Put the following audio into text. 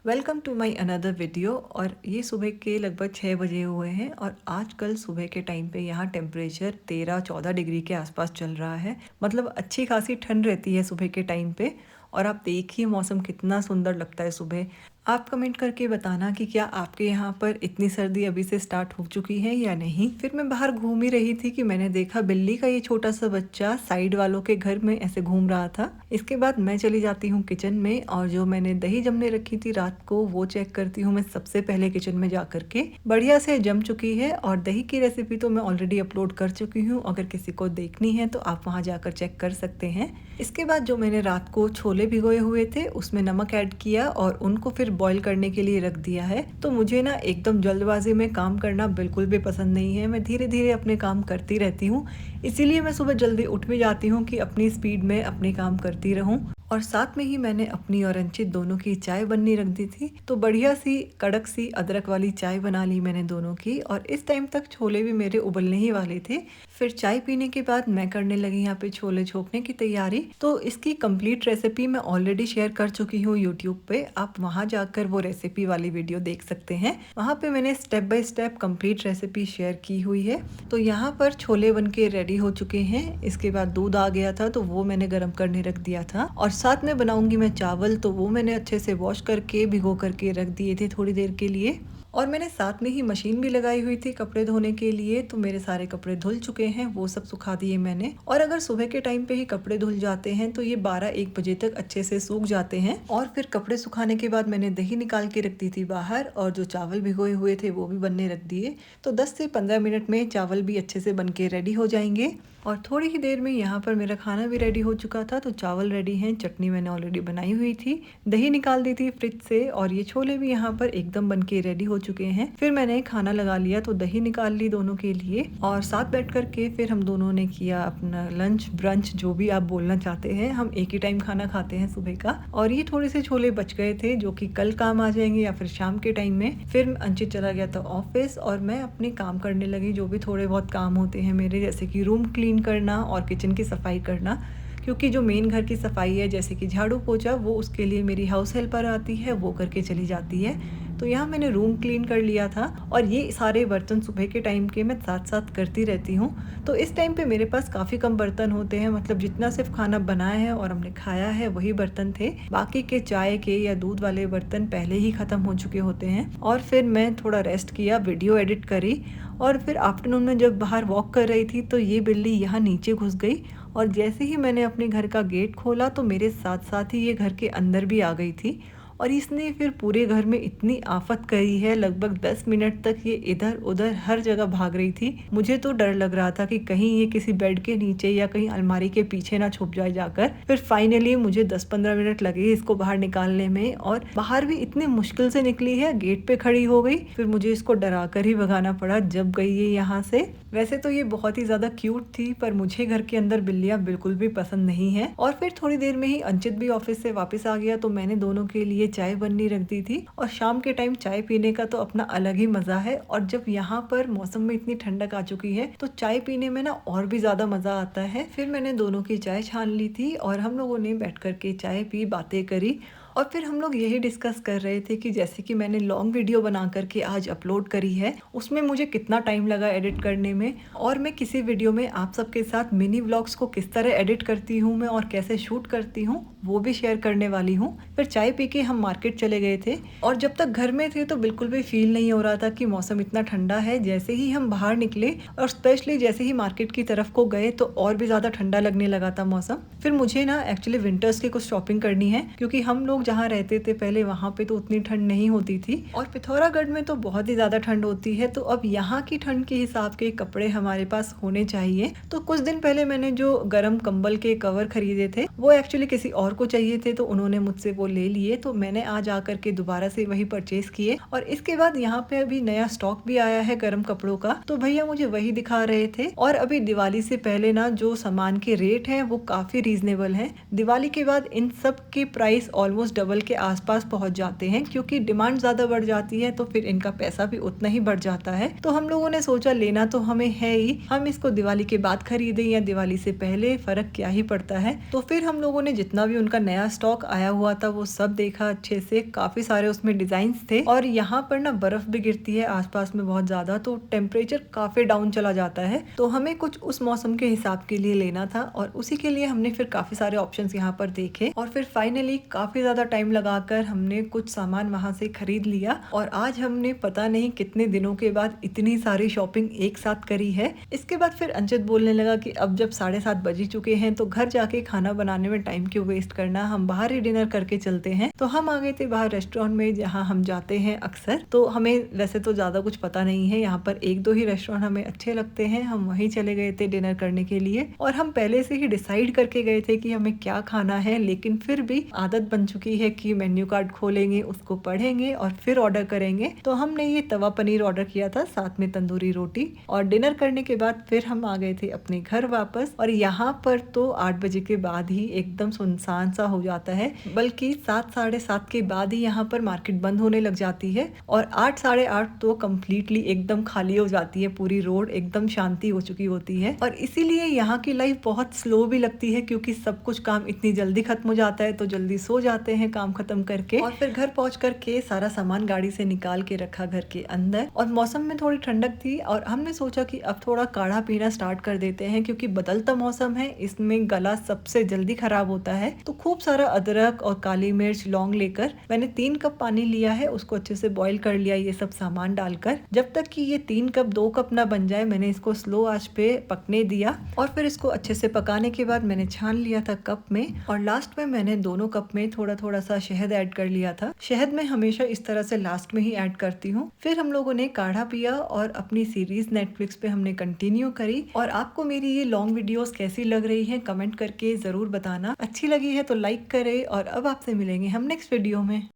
Welcome to my another video. और ये सुबह के लगभग 6 बजे हुए हैं और आजकल सुबह के टाइम पे यहाँ टेम्परेचर 13-14 डिग्री के आसपास चल रहा है। मतलब अच्छी खासी ठंड रहती है सुबह के टाइम पे। और आप देखिए मौसम कितना सुंदर लगता है सुबह। आप कमेंट करके बताना कि क्या आपके यहाँ पर इतनी सर्दी अभी से स्टार्ट हो चुकी है या नहीं। फिर मैं बाहर घूम ही रही थी कि मैंने देखा बिल्ली का ये छोटा सा बच्चा साइड वालों के घर में ऐसे घूम रहा था। इसके बाद मैं चली जाती हूँ किचन में और जो मैंने दही जमने रखी थी रात को वो चेक करती हूँ मैं सबसे पहले किचन में जा करके। बढ़िया से जम चुकी है और दही की रेसिपी तो मैं ऑलरेडी अपलोड कर चुकी हूँ। अगर किसी को देखनी है तो आप वहाँ जाकर चेक कर सकते हैं। इसके बाद जो मैंने रात को छोले भिगोए हुए थे उसमें नमक ऐड किया और उनको फिर बॉईल करने के लिए रख दिया है। तो मुझे ना एकदम जल्दबाजी में काम करना बिल्कुल भी पसंद नहीं है। मैं धीरे धीरे अपने काम करती रहती हूँ, इसीलिए मैं सुबह जल्दी उठ भी जाती हूँ कि अपनी स्पीड में अपने काम करती रहूँ। और साथ में ही मैंने अपनी और अंचित दोनों की चाय बननी रख दी थी। तो बढ़िया सी कड़क सी अदरक वाली चाय बना ली मैंने दोनों की। और इस टाइम तक छोले भी मेरे उबलने ही वाले थे। फिर चाय पीने के बाद मैं करने लगी यहाँ पे छोले छोंकने की तैयारी। तो इसकी कंप्लीट रेसिपी मैं ऑलरेडी शेयर कर चुकी हूँ यूट्यूब पे। आप वहाँ जाकर वो रेसिपी वाली वीडियो देख सकते हैं। वहाँ पे मैंने step by step complete recipe share की हुई है। तो यहाँ पर छोले बन के रेडी हो चुके हैं। इसके बाद दूध आ गया था तो वो मैंने गर्म करने रख दिया था। और साथ में बनाऊंगी मैं चावल, तो वो मैंने अच्छे से वॉश करके भिगो करके रख दिए थे थोड़ी देर के लिए। और मैंने साथ में ही मशीन भी लगाई हुई थी कपड़े धोने के लिए। तो मेरे सारे कपड़े धुल चुके हैं, वो सब सुखा दिए मैंने। और अगर सुबह के टाइम पे ही कपड़े धुल जाते हैं तो ये 12-1 बजे तक अच्छे से सूख जाते हैं। और फिर कपड़े सुखाने के बाद मैंने दही निकाल के रख दी थी बाहर और जो चावल भिगोए हुए थे वो भी बनने रख दिए। तो 10 से 15 मिनट में चावल भी अच्छे से बन के रेडी हो जाएंगे। और थोड़ी ही देर में यहाँ पर मेरा खाना भी रेडी हो चुका था। तो चावल रेडी हैं, चटनी मैंने ऑलरेडी बनाई हुई थी, दही निकाल दी थी फ्रिज से और ये छोले भी यहाँ पर एकदम बन के रेडी हो चुके हैं। फिर मैंने खाना लगा लिया, तो दही निकाल ली दोनों के लिए और साथ बैठ करके फिर हम दोनों ने किया अपना लंच ब्रंच, जो भी आप बोलना चाहते हैं। हम एक ही टाइम खाना खाते हैं सुबह का। और ये थोड़े से छोले बच गए थे जो कि कल काम आ जाएंगे या फिर शाम के टाइम में। फिर अंचित चला गया था ऑफिस और मैं अपने काम करने लगी, जो भी थोड़े बहुत काम होते हैं मेरे, जैसे कि रूम क्लीन करना और किचन की सफाई करना। क्योंकि जो मेन घर की सफाई है जैसे कि झाड़ू पोछा, वो उसके लिए मेरी हाउस हेल्पर आती है, वो करके चली जाती है। तो यहाँ मैंने रूम क्लीन कर लिया था और ये सारे बर्तन सुबह के टाइम के मैं साथ साथ करती रहती हूँ। तो इस टाइम पे मेरे पास काफ़ी कम बर्तन होते हैं, मतलब जितना सिर्फ खाना बनाया है और हमने खाया है वही बर्तन थे। बाकी के चाय के या दूध वाले बर्तन पहले ही ख़त्म हो चुके होते हैं। और फिर मैं थोड़ा रेस्ट किया, वीडियो एडिट करी और फिर आफ्टरनून में जब बाहर वॉक कर रही थी तो ये बिल्ली यहाँ नीचे घुस गई। और जैसे ही मैंने अपने घर का गेट खोला तो मेरे साथ साथ ही ये घर के अंदर भी आ गई थी। और इसने फिर पूरे घर में इतनी आफत करी है, लगभग 10 मिनट तक ये इधर उधर हर जगह भाग रही थी। मुझे तो डर लग रहा था कि कहीं ये किसी बेड के नीचे या कहीं अलमारी के पीछे ना छुप जाए जाकर। फिर फाइनली मुझे 10-15 मिनट लगे इसको बाहर निकालने में और बाहर भी इतनी मुश्किल से निकली है, गेट पे खड़ी हो गई। फिर मुझे इसको डरा कर ही भगाना पड़ा जब गई ये यहाँ से। वैसे तो ये बहुत ही ज़्यादा क्यूट थी, पर मुझे घर के अंदर बिल्लियाँ बिल्कुल भी पसंद नहीं है। और फिर थोड़ी देर में ही अंचित भी ऑफिस से वापस आ गया, तो मैंने दोनों के लिए चाय बननी रख दी थी। और शाम के टाइम चाय पीने का तो अपना अलग ही मज़ा है। और जब यहाँ पर मौसम में इतनी ठंडक आ चुकी है तो चाय पीने में ना और भी ज़्यादा मज़ा आता है। फिर मैंने दोनों की चाय छान ली थी और हम लोगों ने बैठ कर के चाय पी, बातें करी। और फिर हम लोग यही डिस्कस कर रहे थे कि जैसे कि मैंने लॉन्ग वीडियो बना करके आज अपलोड करी है, उसमें मुझे कितना टाइम लगा एडिट करने में। और मैं किसी वीडियो में आप सबके साथ मिनी व्लॉग्स को किस तरह एडिट करती हूँ मैं और कैसे शूट करती हूँ वो भी शेयर करने वाली हूँ। फिर चाय पी के हम मार्केट चले गए थे और जब तक घर में थे तो बिल्कुल भी फील नहीं हो रहा था कि मौसम इतना ठंडा है। जैसे ही हम बाहर निकले और स्पेशली जैसे ही मार्केट की तरफ को गए तो और भी ज़्यादा ठंडा लगने लगा था मौसम। फिर मुझे ना एक्चुअली विंटर्स की कुछ शॉपिंग करनी है, क्योंकि हम लोग जहाँ रहते थे पहले वहाँ पे तो उतनी ठंड नहीं होती थी और पिथौरागढ़ में तो बहुत ही ज़्यादा ठंड होती है। तो अब यहाँ की ठंड के हिसाब के कपड़े हमारे पास होने चाहिए। तो कुछ दिन पहले मैंने जो गर्म कंबल के कवर खरीदे थे वो एक्चुअली किसी और को चाहिए थे, तो उन्होंने मुझसे वो ले लिए। तो मैंने आज आकर के दोबारा से वही परचेज किए। और इसके बाद यहाँ पे अभी नया स्टॉक भी आया है गर्म कपड़ों का, तो भैया मुझे वही दिखा रहे थे। और अभी दिवाली से पहले ना जो सामान के रेट हैं वो काफ़ी रीजनेबल हैं। दिवाली के बाद इन सब के प्राइस ऑलमोस्ट डबल के आसपास पहुंच जाते हैं, क्योंकि डिमांड ज़्यादा बढ़ जाती है तो फिर इनका पैसा भी उतना ही बढ़ जाता है। तो हम लोगों ने सोचा लेना तो हमें है ही, हम इसको दिवाली के बाद खरीदें या दिवाली से पहले, फ़र्क क्या ही पड़ता है। तो फिर हम लोगों ने जितना भी उनका नया स्टॉक आया हुआ था वो सब देखा अच्छे से, काफ़ी सारे उसमें डिज़ाइंस थे। और यहाँ पर ना बर्फ़ भी गिरती है आसपास में बहुत ज़्यादा, तो टेम्परेचर काफ़ी डाउन चला जाता है, तो हमें कुछ उस मौसम के हिसाब के लिए लेना था और उसी के लिए हमने फिर काफ़ी सारे ऑप्शंस यहाँ पर देखे और फिर फाइनली काफ़ी ज़्यादा टाइम लगाकर हमने कुछ सामान वहाँ से खरीद लिया। और आज हमने पता नहीं कितने दिनों के बाद इतनी सारी शॉपिंग एक साथ करी है। इसके बाद फिर अंचित बोलने लगा कि अब जब 7:30 बज ही चुके हैं तो घर जाके खाना बनाने में टाइम क्यों वेस्ट करना, हम बाहर ही डिनर करके चलते हैं। तो हम आ गए थे बाहर रेस्टोरेंट में जहाँ हम जाते हैं अक्सर। तो हमें वैसे तो ज़्यादा कुछ पता नहीं है, यहाँ पर 1-2 ही रेस्टोरेंट हमें अच्छे लगते हैं, हम वहीं चले गए थे डिनर करने के लिए। और हम पहले से ही डिसाइड करके गए थे कि हमें क्या खाना है, लेकिन फिर भी आदत बन चुकी है कि मेन्यू कार्ड खोलेंगे, उसको पढ़ेंगे और फिर ऑर्डर करेंगे। तो हमने ये तवा पनीर ऑर्डर किया था, साथ में तंदूरी रोटी। और डिनर करने के बाद फिर हम आ गए थे अपने घर वापस। और यहाँ पर तो 8 बजे के बाद ही एकदम सुनसान सा हो जाता है, बल्कि 7 साढ़े 7 के बाद ही यहाँ पर मार्केट बंद होने लग जाती है और 8 साढ़े 8 तो कम्प्लीटली एकदम खाली हो जाती है, पूरी रोड एकदम शांति हो चुकी होती है। और इसीलिए यहाँ की लाइफ बहुत स्लो भी लगती है, क्योंकि सब कुछ काम इतनी जल्दी खत्म हो जाता है तो जल्दी सो जाते हैं काम खत्म करके। और फिर घर पहुंच करके सारा सामान गाड़ी से निकाल के रखा घर के अंदर। और मौसम में थोड़ी ठंडक थी और हमने सोचा कि अब थोड़ा काढ़ा पीना स्टार्ट कर देते हैं, क्योंकि बदलता मौसम है, इसमें गला सबसे जल्दी खराब होता है। तो खूब सारा अदरक और काली मिर्च लौंग लेकर मैंने 3 कप पानी लिया है, उसको अच्छे से बॉईल कर लिया ये सब सामान डालकर। जब तक कि ये 3 कप 2 कप ना बन जाए मैंने इसको स्लो आंच पे पकने दिया और फिर इसको अच्छे से पकाने के बाद मैंने छान लिया था कप में। और लास्ट में मैंने दोनों कप में थोड़ा थोड़ा सा शहद ऐड कर लिया था। शहद मैं हमेशा इस तरह से लास्ट में ही ऐड करती हूँ। फिर हम लोगों ने काढ़ा पिया और अपनी सीरीज नेटफ्लिक्स पे हमने कंटिन्यू करी। और आपको मेरी ये लॉन्ग वीडियोस कैसी लग रही है कमेंट करके जरूर बताना। अच्छी लगी है तो लाइक करें और अब आपसे मिलेंगे हम नेक्स्ट वीडियो में।